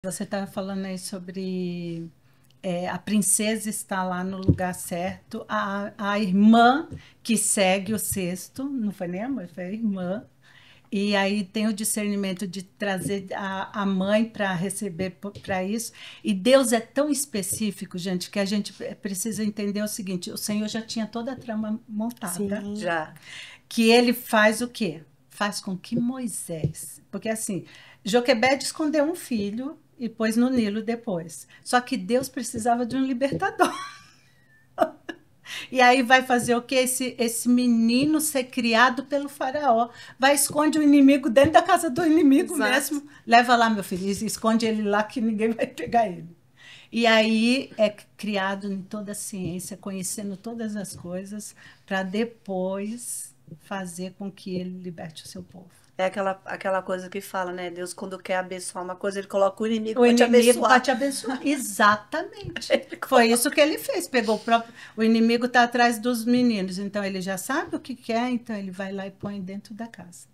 Você estava falando aí sobre a princesa está lá no lugar certo, a irmã que segue o cesto, não foi nem a mãe, foi a irmã, e aí tem o discernimento de trazer a mãe para receber para isso. E Deus é tão específico, gente, que a gente precisa entender o seguinte: o Senhor já tinha toda a trama montada, Sim. Já. que ele faz o quê? Faz com que Moisés, porque assim, Joquebede escondeu um filho e pôs no Nilo depois. Só que Deus precisava de um libertador. E aí vai fazer o quê? Esse menino ser criado pelo faraó. Vai esconde o inimigo dentro da casa do inimigo Exato. mesmo. Leva lá, meu filho, e esconde ele lá que ninguém vai pegar ele. E aí é criado em toda a ciência, conhecendo todas as coisas, para depois fazer com que ele liberte o seu povo. É aquela coisa que fala, né? Deus, quando quer abençoar uma coisa, ele coloca o inimigo O para te inimigo para abençoar. te abençoar. Exatamente. Ele Foi coloca. isso que ele fez. Pegou o próprio. O inimigo está atrás dos meninos, então ele já sabe o que quer, então ele vai lá e põe dentro da casa,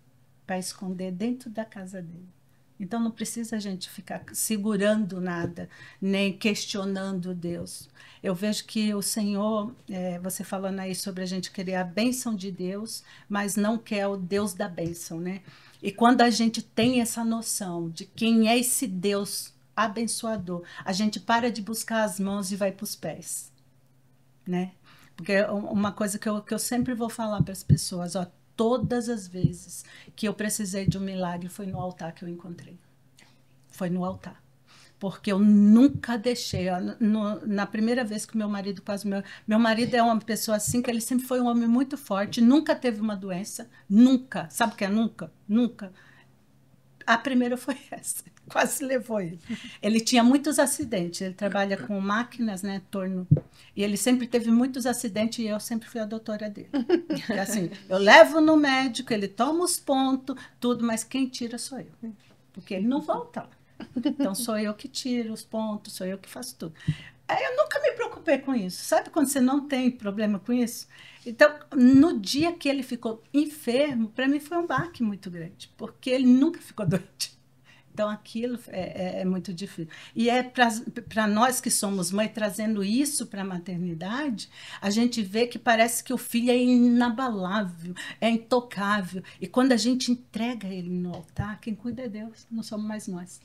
para esconder dentro da casa dele. Então não precisa a gente ficar segurando nada, nem questionando Deus. Eu vejo que o Senhor, você falando aí sobre a gente querer a bênção de Deus, mas não quer o Deus da bênção, né? E quando a gente tem essa noção de quem é esse Deus abençoador, a gente para de buscar as mãos e vai para os pés, né? Porque uma coisa que eu sempre vou falar para as pessoas, ó, todas as vezes que eu precisei de um milagre foi no altar que eu encontrei. Foi no altar. Porque eu nunca deixei. Ó, na primeira vez que meu marido quase. Meu marido é uma pessoa assim, que ele sempre foi um homem muito forte, nunca teve uma doença, nunca. Sabe o que é nunca? Nunca. A primeira foi essa, quase levou ele. Ele tinha muitos acidentes, ele trabalha com máquinas, né, torno, e ele sempre teve muitos acidentes e eu sempre fui a doutora dele. Porque, assim, eu levo no médico, ele toma os pontos, tudo, mas quem tira sou eu, porque ele não volta lá. Então sou eu que tiro os pontos, sou eu que faço tudo. Aí eu nunca me preocupei com isso. Sabe quando você não tem problema com isso? Então, no dia que ele ficou enfermo, para mim foi um baque muito grande, porque ele nunca ficou doente. Então, aquilo é muito difícil. E é para nós que somos mãe, trazendo isso para a maternidade, a gente vê que parece que o filho é inabalável, é intocável. E quando a gente entrega ele no altar, quem cuida é Deus, não somos mais nós.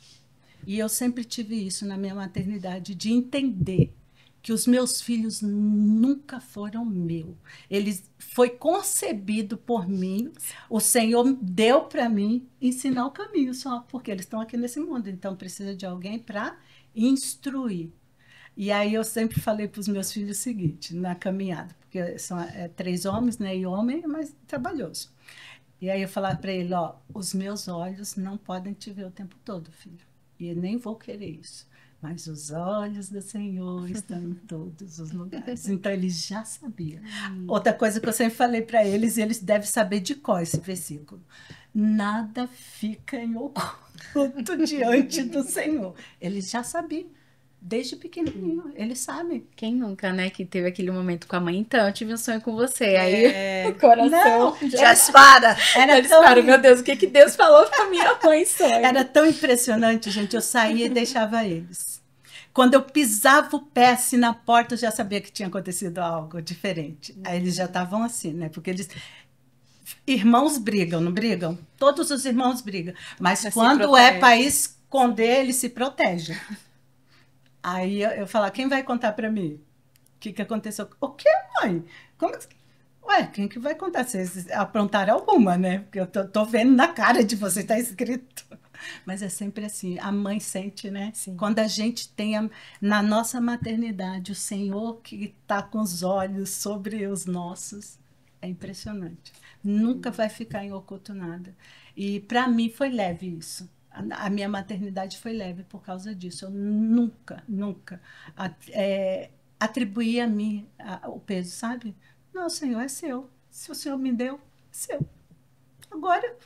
E eu sempre tive isso na minha maternidade, de entender que os meus filhos nunca foram meu. Eles foi concebido por mim. O Senhor deu para mim ensinar o caminho só, porque eles estão aqui nesse mundo. Então precisa de alguém para instruir. E aí eu sempre falei para os meus filhos o seguinte, na caminhada, porque são três homens, né? E homem é mais trabalhoso. E aí eu falava para ele, ó, os meus olhos não podem te ver o tempo todo, filho. E eu nem vou querer isso. Mas os olhos do Senhor estão em todos os lugares. Então ele já sabia. Outra coisa que eu sempre falei para eles, e eles devem saber de cor esse versículo. Nada fica em oculto diante do Senhor. Eles já sabiam, desde pequenininho, eles sabem. Quem nunca, né, que teve aquele momento com a mãe? Então, eu tive um sonho com você. Aí o coração Não, Já dispara. era eles tão param, meu Deus, o que que Deus falou pra minha mãe em sonho? Era tão impressionante, gente. Eu saía e deixava eles. Quando eu pisava o pé assim na porta, eu já sabia que tinha acontecido algo diferente. Aí eles já estavam assim, né? Porque eles. Irmãos brigam, não brigam? Todos os irmãos brigam. Mas Já se quando é para protege. esconder, eles se protegem. Aí eu falo, quem vai contar para mim? O que aconteceu? O que, mãe? Como que... Ué, quem que vai contar? Vocês aprontaram alguma, né? Porque eu tô vendo na cara de você, está escrito. Mas é sempre assim, a mãe sente, né? Sim. Quando a gente tem na nossa maternidade o Senhor que está com os olhos sobre os nossos, é impressionante. Nunca vai ficar em oculto nada. E para mim foi leve isso. A minha maternidade foi leve por causa disso. Eu nunca atribuí a mim o peso, sabe? Não, Senhor, é seu. Se o Senhor me deu, é seu. Agora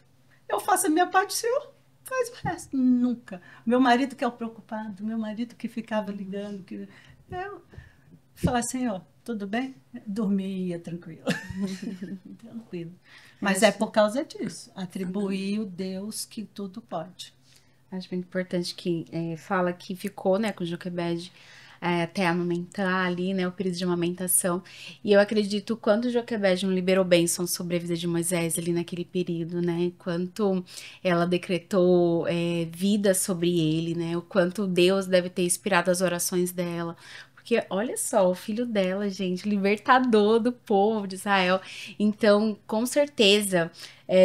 eu faço a minha parte, o Senhor faz o resto. Nunca. Meu marido que é o preocupado, meu marido que ficava ligando, que eu falava, Senhor, tudo bem? Dormia tranquilo. Tranquilo. Mas é por causa disso. Atribuir o Deus que tudo pode. Acho muito importante que fala que ficou, né, com o Joquebed até amamentar ali, né, o período de amamentação. E eu acredito quanto o Joquebed não liberou bênção sobre a vida de Moisés ali naquele período, né, quanto ela decretou vida sobre ele, né, o quanto Deus deve ter inspirado as orações dela. Porque olha só, o filho dela, gente, libertador do povo de Israel. Então, com certeza,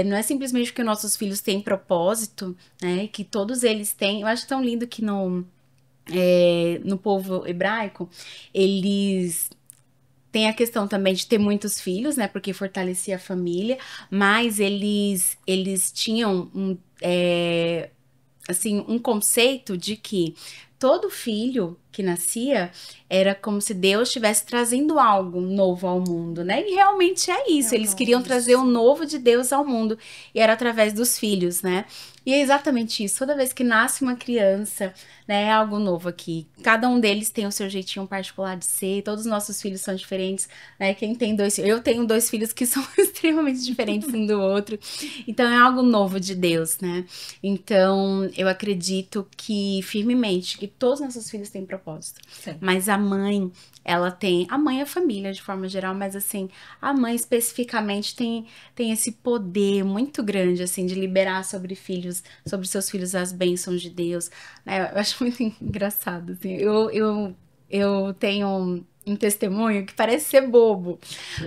não é simplesmente que nossos filhos têm propósito, né? Que todos eles têm. Eu acho tão lindo que no povo hebraico, eles têm a questão também de ter muitos filhos, né? Porque fortalecia a família, mas eles tinham assim, um conceito de que todo filho que nascia era como se Deus estivesse trazendo algo novo ao mundo, né? E realmente é isso. Eles queriam trazer o novo de Deus ao mundo. E era através dos filhos, né? E é exatamente isso. Toda vez que nasce uma criança, né, é algo novo aqui. Cada um deles tem o seu jeitinho particular de ser. Todos os nossos filhos são diferentes, né? Quem tem eu tenho 2 filhos que são extremamente diferentes um do outro. Então é algo novo de Deus, né? Então eu acredito que firmemente que todos os nossos filhos têm propósito. Sim. Mas a mãe, a mãe é a família de forma geral, mas assim, a mãe especificamente tem esse poder muito grande, assim, de liberar sobre seus filhos as bênçãos de Deus, né? Eu acho muito engraçado, assim, eu tenho um testemunho que parece ser bobo,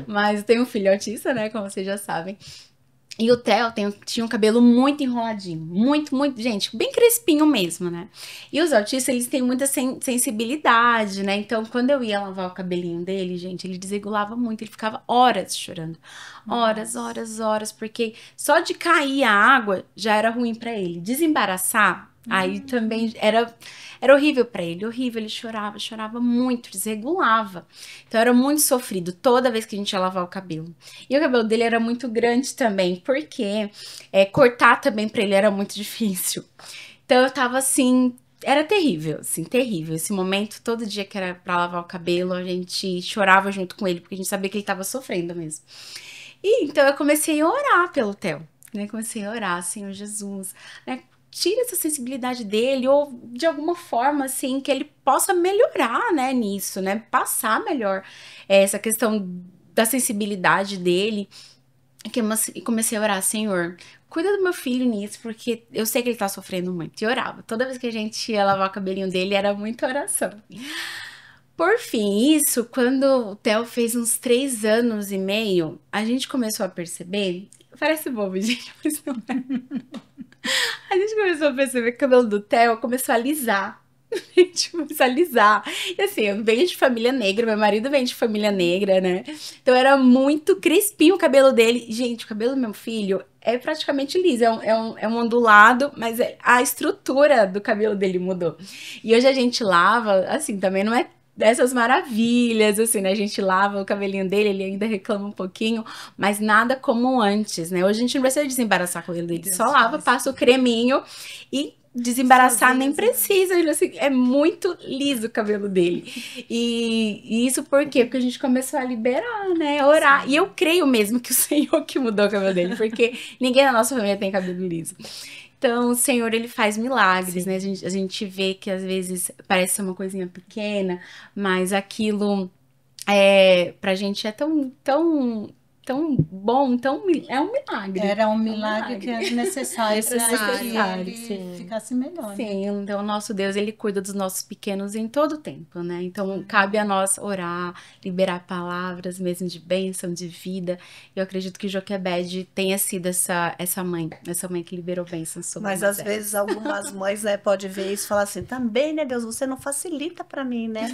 mas eu tenho um filho autista, né, como vocês já sabem. E o Theo tinha um cabelo muito enroladinho, muito, gente, bem crespinho mesmo, né? E os autistas, eles têm muita sensibilidade, né? Então, quando eu ia lavar o cabelinho dele, gente, ele desregulava muito, ele ficava horas chorando. Horas, porque só de cair a água já era ruim pra ele. Desembaraçar, aí também era horrível pra ele, horrível, ele chorava muito, desregulava. Então era muito sofrido toda vez que a gente ia lavar o cabelo. E o cabelo dele era muito grande também, porque cortar também pra ele era muito difícil. Então eu tava assim, era terrível, assim, terrível. Esse momento, todo dia que era pra lavar o cabelo, a gente chorava junto com ele, porque a gente sabia que ele tava sofrendo mesmo. E então eu comecei a orar pelo Theo, né? Comecei a orar, Senhor Jesus, né? Tira essa sensibilidade dele, ou de alguma forma, assim, que ele possa melhorar, né, nisso, né? Passar melhor essa questão da sensibilidade dele. E comecei a orar, Senhor, cuida do meu filho nisso, porque eu sei que ele tá sofrendo muito. E orava. Toda vez que a gente ia lavar o cabelinho dele, era muita oração. Por fim, quando o Theo fez uns 3 anos e meio, a gente começou a perceber. Parece bobo, gente, mas não é. A gente começou a perceber que o cabelo do Theo começou a alisar. A gente começou a alisar. E assim, eu venho de família negra, meu marido vem de família negra, né? Então era muito crespinho o cabelo dele. Gente, o cabelo do meu filho é praticamente liso, é um ondulado, mas a estrutura do cabelo dele mudou. E hoje a gente lava, assim, também não é dessas maravilhas, assim, né? A gente lava o cabelinho dele, ele ainda reclama um pouquinho, mas nada como antes, né? Hoje a gente não precisa desembaraçar o cabelo dele, só lava, passa o creminho e desembaraçar nem precisa, assim, é muito liso o cabelo dele. E isso por quê? Porque a gente começou a liberar, né? Orar. Sim. E eu creio mesmo que o Senhor que mudou o cabelo dele, porque ninguém na nossa família tem cabelo liso. Então, o Senhor, ele faz milagres, né? A gente vê que às vezes parece ser uma coisinha pequena, mas aquilo pra gente é tão bom, é um milagre. Era um milagre que era necessário para que ele sim. ficasse melhor. Sim, né? Então o nosso Deus, ele cuida dos nossos pequenos em todo o tempo, né? Então cabe a nós orar, liberar palavras mesmo de bênção, de vida. Eu acredito que Joquebed tenha sido essa mãe que liberou bênção sobre Mas às vezes algumas mães, né, podem ver isso e falar assim, também, né, Deus, você não facilita pra mim, né?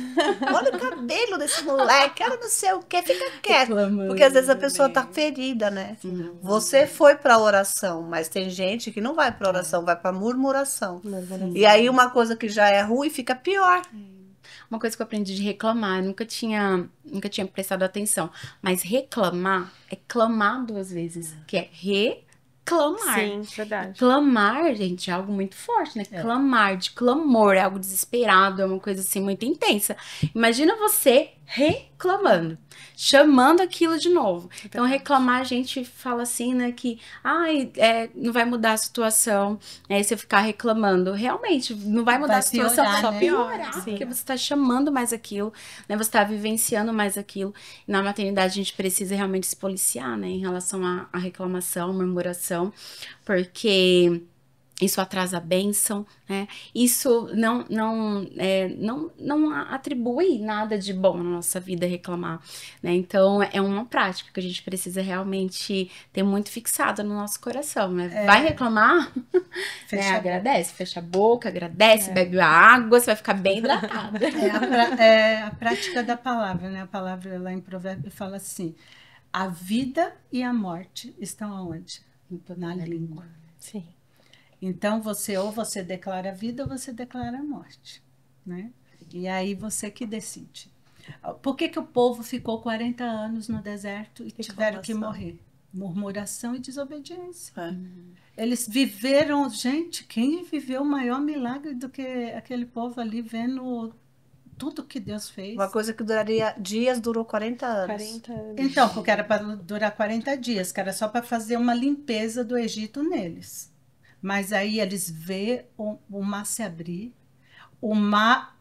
Olha o cabelo desse moleque, ela não sei o que, fica quieto. Porque às vezes a pessoa tá ferida, né? Você foi pra oração, mas tem gente que não vai pra oração, vai pra murmuração. E aí uma coisa que já é ruim fica pior. Uma coisa que eu aprendi de reclamar, eu nunca tinha prestado atenção, mas reclamar é clamar 2 vezes, que é reclamar. Sim, verdade. Clamar, gente, é algo muito forte, né? Clamar, de clamor, é algo desesperado, é uma coisa assim muito intensa. Imagina você reclamar. reclamando, chamando aquilo de novo. Então, reclamar, a gente fala assim, né, que não vai mudar a situação, aí você ficar reclamando. Realmente, não vai mudar a situação, piorar, só né? piorar, Sim. porque você está chamando mais aquilo, né, você está vivenciando mais aquilo. E na maternidade, a gente precisa realmente se policiar, né, em relação à reclamação, murmuração, porque isso atrasa a bênção, né? Isso não atribui nada de bom na nossa vida reclamar, né? Então, é uma prática que a gente precisa realmente ter muito fixada no nosso coração, né? Vai reclamar? Fecha a agradece, fecha a boca, agradece, bebe a água, você vai ficar bem hidratada. É a prática da palavra, né? A palavra lá em Provérbio fala assim: a vida e a morte estão aonde? Na língua. Sim. Então, ou você declara a vida ou você declara a morte, né? E aí você que decide. Por que o povo ficou 40 anos no deserto e tiveram que morrer? Murmuração e desobediência. Eles viveram, gente, quem viveu o maior milagre do que aquele povo ali vendo tudo que Deus fez? Uma coisa que duraria dias, durou 40 anos. 40 anos. Então, porque era para durar 40 dias, que era só para fazer uma limpeza do Egito neles. Mas aí eles vê o mar se abrir, o mar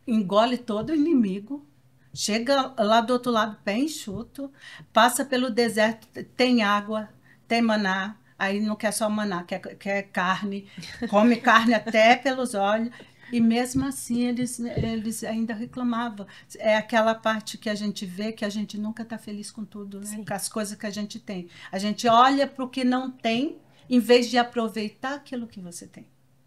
engole todo o inimigo, chega lá do outro lado, pé enxuto, passa pelo deserto, tem água, tem maná, aí não quer só maná, quer carne, come carne até pelos olhos, e mesmo assim eles ainda reclamavam. É aquela parte que a gente vê que a gente nunca está feliz com tudo, né? Com as coisas que a gente tem. A gente olha para o que não tem, em vez de aproveitar aquilo que você tem.